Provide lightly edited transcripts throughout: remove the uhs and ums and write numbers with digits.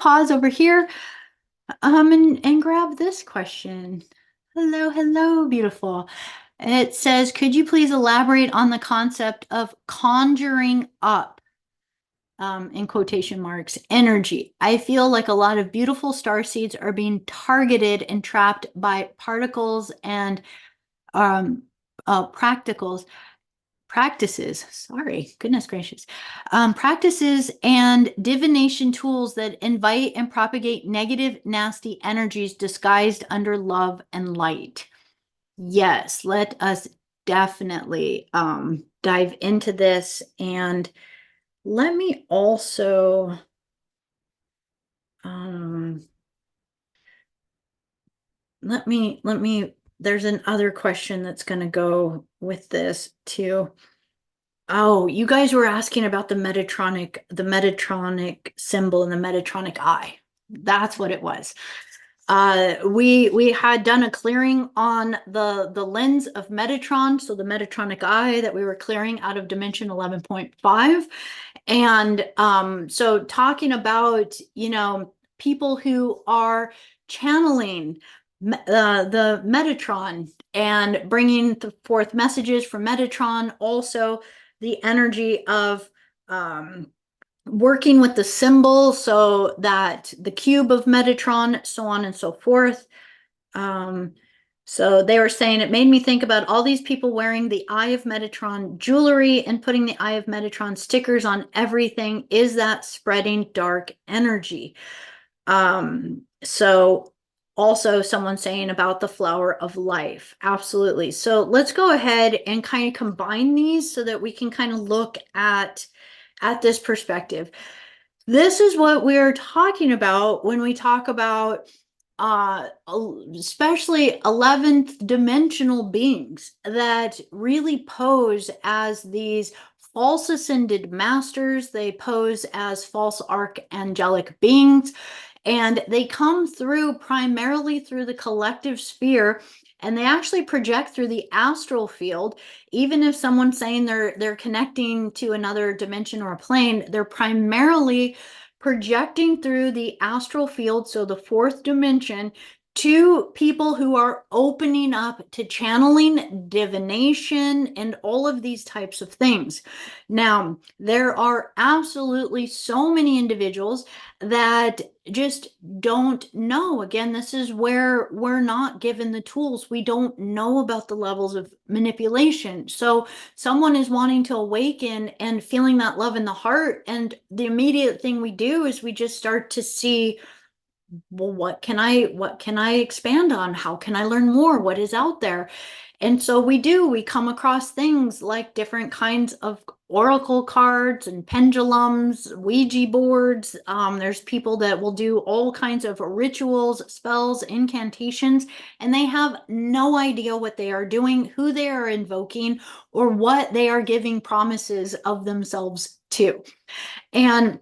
pause over here and grab this question. Hello, hello, beautiful. It says, could you please elaborate on the concept of conjuring up, in quotation marks, energy? I feel like a lot of beautiful star seeds are being targeted and trapped by particles and um, practices, sorry, goodness gracious, practices and divination tools that invite and propagate negative, nasty energies disguised under love and light. Yes, let us definitely dive into this. And let me also let me there's another question that's going to go with this too. Oh, you guys were asking about the Metatronic symbol and the Metatronic eye. That's what it was. We had done a clearing on the lens of Metatron, so the Metatronic eye that we were clearing out of dimension 11.5. And so talking about, people who are channeling the Metatron and bringing forth messages from Metatron, also the energy of working with the symbol, so that the cube of Metatron, so on and so forth. So they were saying it made me think about all these people wearing the Eye of Metatron jewelry and putting the Eye of Metatron stickers on everything. Is that spreading dark energy? So also someone saying about the flower of life. Absolutely. So let's go ahead and kind of combine these so that we can kind of look at this perspective. This is what we're talking about when we talk about especially 11th dimensional beings that really pose as these false ascended masters. They pose as false archangelic beings, and they come through primarily through the collective sphere, and they actually project through the astral field. Even if someone's saying they're connecting to another dimension or a plane, they're primarily projecting through the astral field, so the fourth dimension, to people who are opening up to channeling, divination, and all of these types of things. Now, there are absolutely so many individuals that just don't know. Again, this is where we're not given the tools. We don't know about the levels of manipulation. So someone is wanting to awaken and feeling that love in the heart, and the immediate thing we do is we just start to see, well, what can I expand on? How can I learn more? What is out there? And so we come across things like different kinds of oracle cards and pendulums, Ouija boards. There's people that will do all kinds of rituals, spells, incantations, and they have no idea what they are doing, who they are invoking, or what they are giving promises of themselves to. And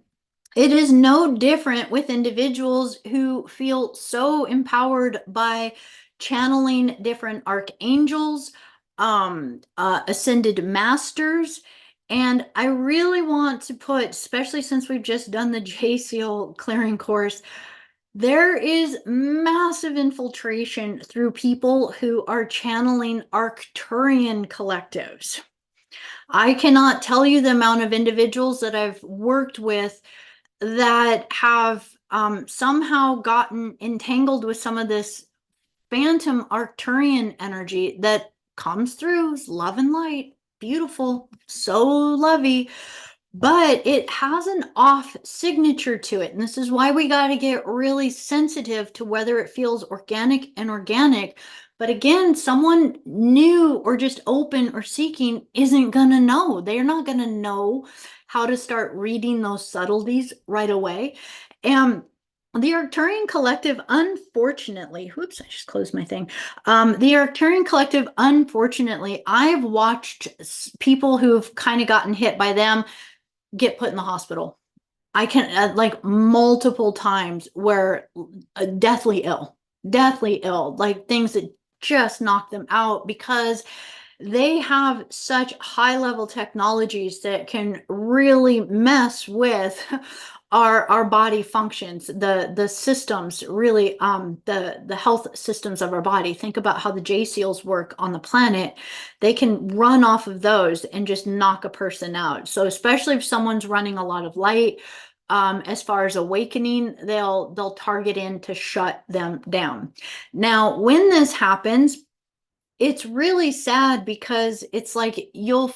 it is no different with individuals who feel so empowered by channeling different archangels, ascended masters. And I really want to put, especially since we've just done the J Seal clearing course, there is massive infiltration through people who are channeling Arcturian collectives. I cannot tell you the amount of individuals that I've worked with that have somehow gotten entangled with some of this phantom Arcturian energy that comes through as love and light, beautiful, so lovey, but it has an off signature to it. And this is why we got to get really sensitive to whether it feels organic and organic. But again, someone new or just open or seeking isn't going to know. They're not going to know how to start reading those subtleties right away. And the Arcturian Collective, unfortunately, whoops, I just closed my thing. The Arcturian Collective, unfortunately, I've watched people who've kind of gotten hit by them get put in the hospital. I can like multiple times where deathly ill, like things that just knock them out because they have such high level technologies that can really mess with our body functions, the systems really, the health systems of our body. Think about how the J seals work on the planet. They can run off of those and just knock a person out. So especially if someone's running a lot of light, as far as awakening, they'll target in to shut them down. Now, when this happens, it's really sad, because it's like you'll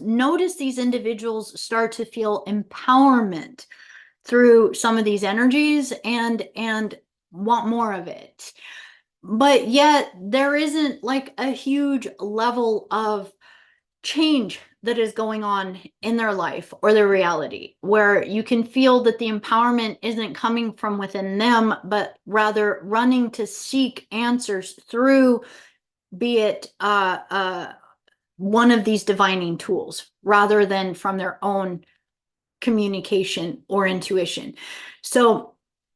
notice these individuals start to feel empowerment through some of these energies, and want more of it. But yet there isn't like a huge level of change that is going on in their life or their reality, where you can feel that the empowerment isn't coming from within them, but rather running to seek answers through, be it one of these divining tools, rather than from their own communication or intuition. So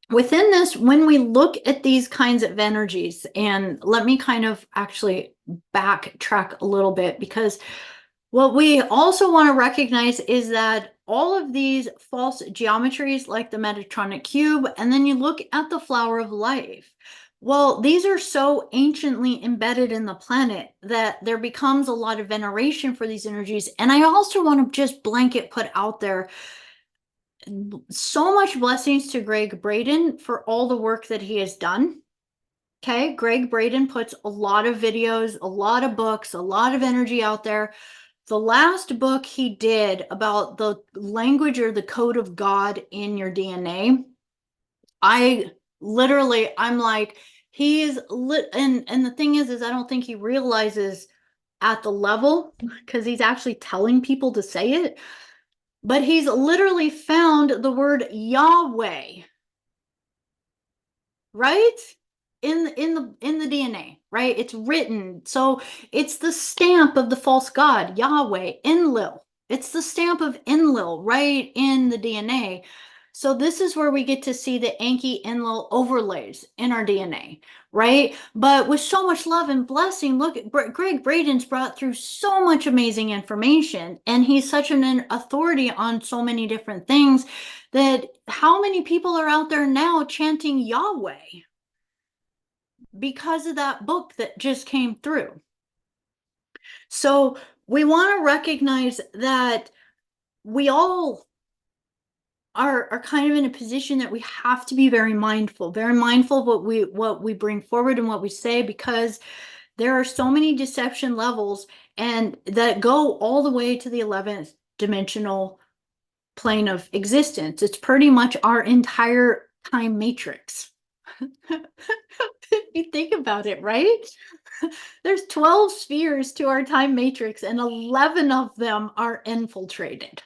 within this, when we look at these kinds of energies, and let me kind of actually backtrack a little bit, because what we also want to recognize is that all of these false geometries, like the Metatronic cube, and then you look at the flower of life. Well, these are so anciently embedded in the planet that there becomes a lot of veneration for these energies. And I also want to just blanket put out there, so much blessings to Greg Braden for all the work that he has done. Okay, Greg Braden puts a lot of videos, a lot of books, a lot of energy out there. The last book he did about the language or the code of God in your DNA, I'm like, he is lit. And the thing is I don't think he realizes at the level, because he's actually telling people to say it, but he's literally found the word Yahweh, right? In the DNA, right? It's written. So it's the stamp of the false god, Yahweh, Enlil. It's the stamp of Enlil right in the DNA. So this is where we get to see the Enki Enlil overlays in our DNA, right? But with so much love and blessing, look, Greg Braden's brought through so much amazing information, and he's such an authority on so many different things, that how many people are out there now chanting Yahweh because of that book that just came through? So we want to recognize that we all are kind of in a position that we have to be very mindful of what we bring forward and what we say, because there are so many deception levels, and that go all the way to the 11th dimensional plane of existence. It's pretty much our entire time matrix. If you think about it, right? There's 12 spheres to our time matrix, and 11 of them are infiltrated,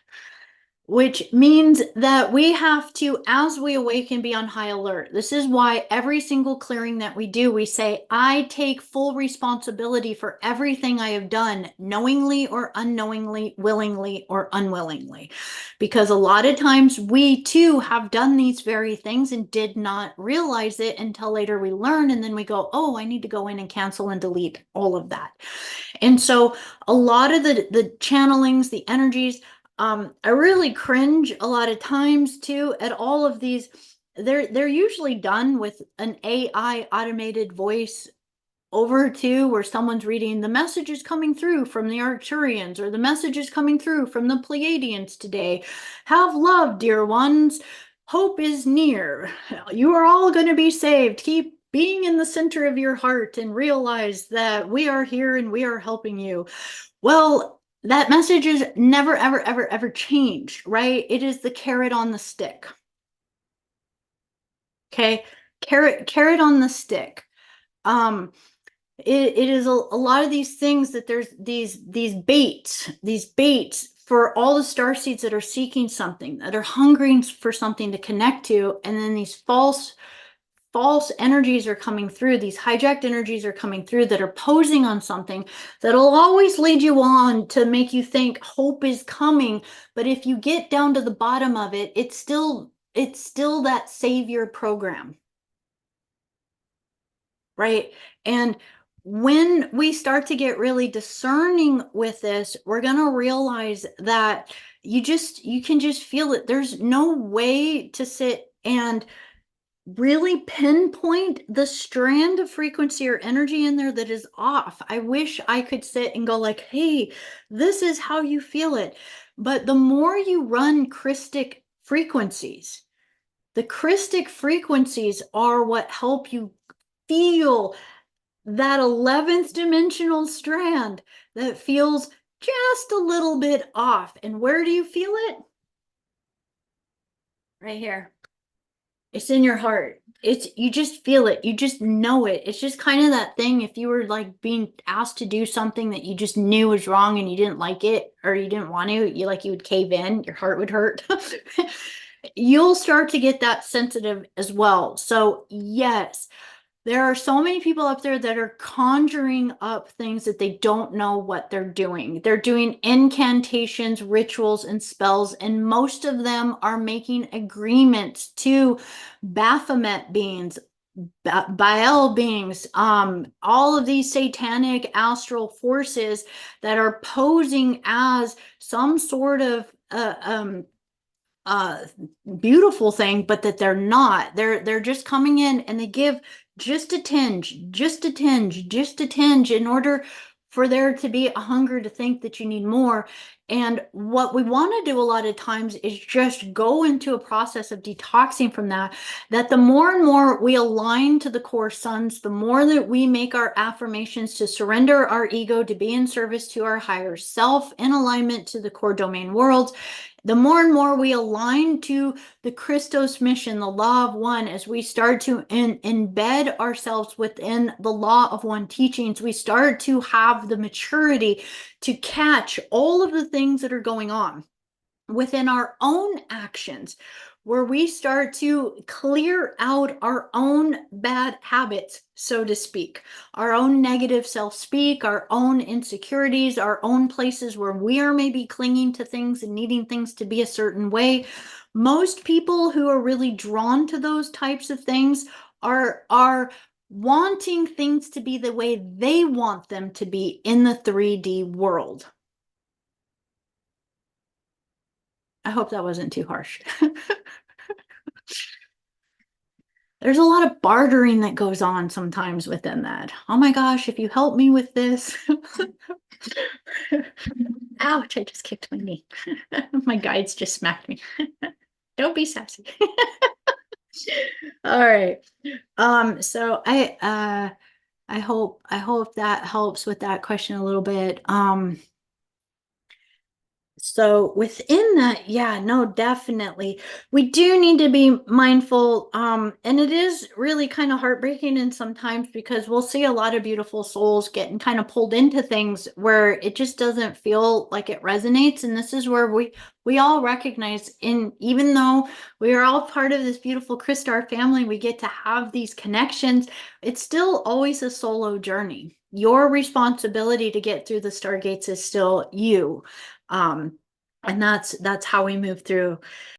which means that we have to, as we awaken, be on high alert. This is why every single clearing that we do, we say, I take full responsibility for everything I have done, knowingly or unknowingly, willingly or unwillingly. Because a lot of times we too have done these very things and did not realize it until later we learn, and then we go, oh, I need to go in and cancel and delete all of that. And so a lot of the channelings, the energies, I really cringe a lot of times too at all of these. They're usually done with an AI automated voice over to, where someone's reading, the messages coming through from the Arcturians, or the messages coming through from the Pleiadians today. Have love, dear ones. Hope is near. You are all going to be saved. Keep being in the center of your heart and realize that we are here and we are helping you. Well, that message is never, ever, ever, ever changed, right? It is the carrot on the stick. Okay, carrot on the stick. It is a lot of these things, that there's these baits for all the star seeds that are seeking something, that are hungering for something to connect to, and then these false energies are coming through, these hijacked energies are coming through, that are posing on something that'll always lead you on to make you think hope is coming. But if you get down to the bottom of it, it's still that savior program, right? And when we start to get really discerning with this, we're going to realize that you can just feel it. There's no way to sit and really pinpoint the strand of frequency or energy in there that is off. I wish I could sit and go like, hey, this is how you feel it. But the more you run Christic frequencies, the Christic frequencies are what help you feel that 11th dimensional strand that feels just a little bit off. And where do you feel it? Right here. It's in your heart. It's, you just feel it. You just know it. It's just kind of that thing if you were like being asked to do something that you just knew was wrong and you didn't like it or you didn't want to, you would cave in, your heart would hurt. You'll start to get that sensitive as well. So yes, there are so many people up there that are conjuring up things that they don't know what they're doing. They're doing incantations, rituals, and spells, and most of them are making agreements to Baphomet beings, Baal beings, all of these satanic astral forces that are posing as some sort of uh beautiful thing, but that they're not. They're just coming in and they give just a tinge, just a tinge, just a tinge in order for there to be a hunger to think that you need more. And what we want to do a lot of times is just go into a process of detoxing from that, that the more and more we align to the core suns, the more that we make our affirmations to surrender our ego to be in service to our higher self in alignment to the core domain worlds, the more and more we align to the Christos mission, the law of one, as we start to embed ourselves within the law of one teachings, we start to have the maturity to catch all of the things that are going on within our own actions, where we start to clear out our own bad habits, so to speak, our own negative self-speak, our own insecurities, our own places where we are maybe clinging to things and needing things to be a certain way. Most people who are really drawn to those types of things are wanting things to be the way they want them to be in the 3D world. I hope that wasn't too harsh. There's a lot of bartering that goes on sometimes within that. Oh my gosh, if you help me with this. Ouch, I just kicked my knee. My guides just smacked me. Don't be sassy. All right. So I hope that helps with that question a little bit. So within that, yeah, no, definitely. We do need to be mindful. And it is really kind of heartbreaking and sometimes because we'll see a lot of beautiful souls getting kind of pulled into things where it just doesn't feel like it resonates. And this is where we all recognize, in even though we are all part of this beautiful Christar family, we get to have these connections, it's still always a solo journey. Your responsibility to get through the stargates is still you. And that's how we move through